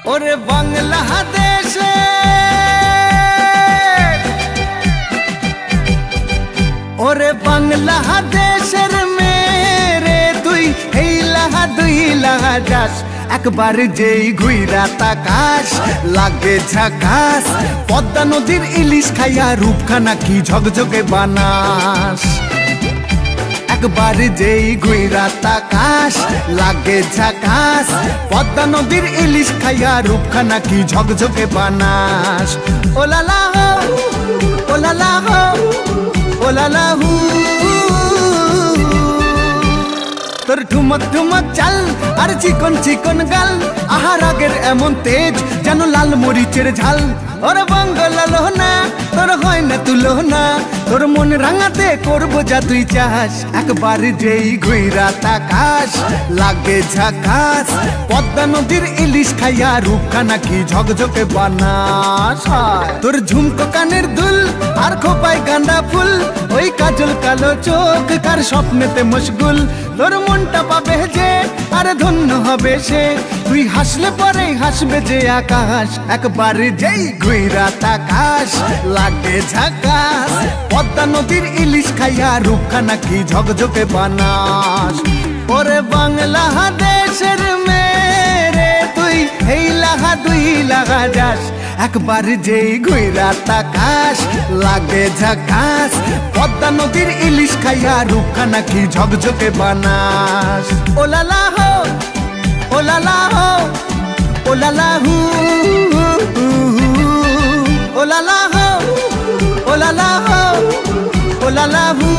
ওরে বাংলাদেশে ওরে বাংলাদেশের মেরে তুই দুই লাহা যাস একবার যেই ঘুইরা তাকাস লাগে ঝাকাস পদ্মা নদীর ইলিশ খাইয়া রূপখানা কি ঝকঝকে বানাস একবার যেই ঘুইরা তাকাস লাগে ঝাকাস পদ্মা নদীর ইলিশ খাইয়া রূপখানা কি ঝকঝকে বানাস ওলালা হো ওলালা হো ওলালা হু তোর ঠুমক ঠুমক চাল আর চিকন চিকন গাল আহার আগের এমন তেজ যেন লাল মরিচের ঝাল ওরে বঙ্গলালো না তোর হয় না তুলো না তোর মন রাঙাতে করবো যা তুই চাস একবার যেই ঘুইরা তাকাস লাগে ঝাকাস পদ্মা নদীর ইলিশ খাইয়া রূপখানা কি ঝকঝকে বানাস তোর ঝুমকো কানের দুল আর খোপায় গাঁদা ফুল ওই কাজল কালো চোখ কার স্বপ্নেতে মশগুল তোর মনটা পাবে যে আর ধন্য হবে সে তুই হাসলে পরে হাসবে যে আকাশ একবার যেই ঘুইরা তাকাস লাগে ঝাকাস পদ্মা নদীর ইলিশ খাইয়া রূপখানা কি ঝকঝকে বানাস ওরে বাংলাদেশের মেরে তুই দুই লাহা যাস একবার যেই ঘুইরা তাকাস লাগে ঝাকাস পদ্মা নদীর ইলিশ খাইয়া রূপখানা কি ঝকঝকে বানাস ওলালা হো ওলালা হো ওলালা হু ওলালা হো ওলালা হো ওলালা হু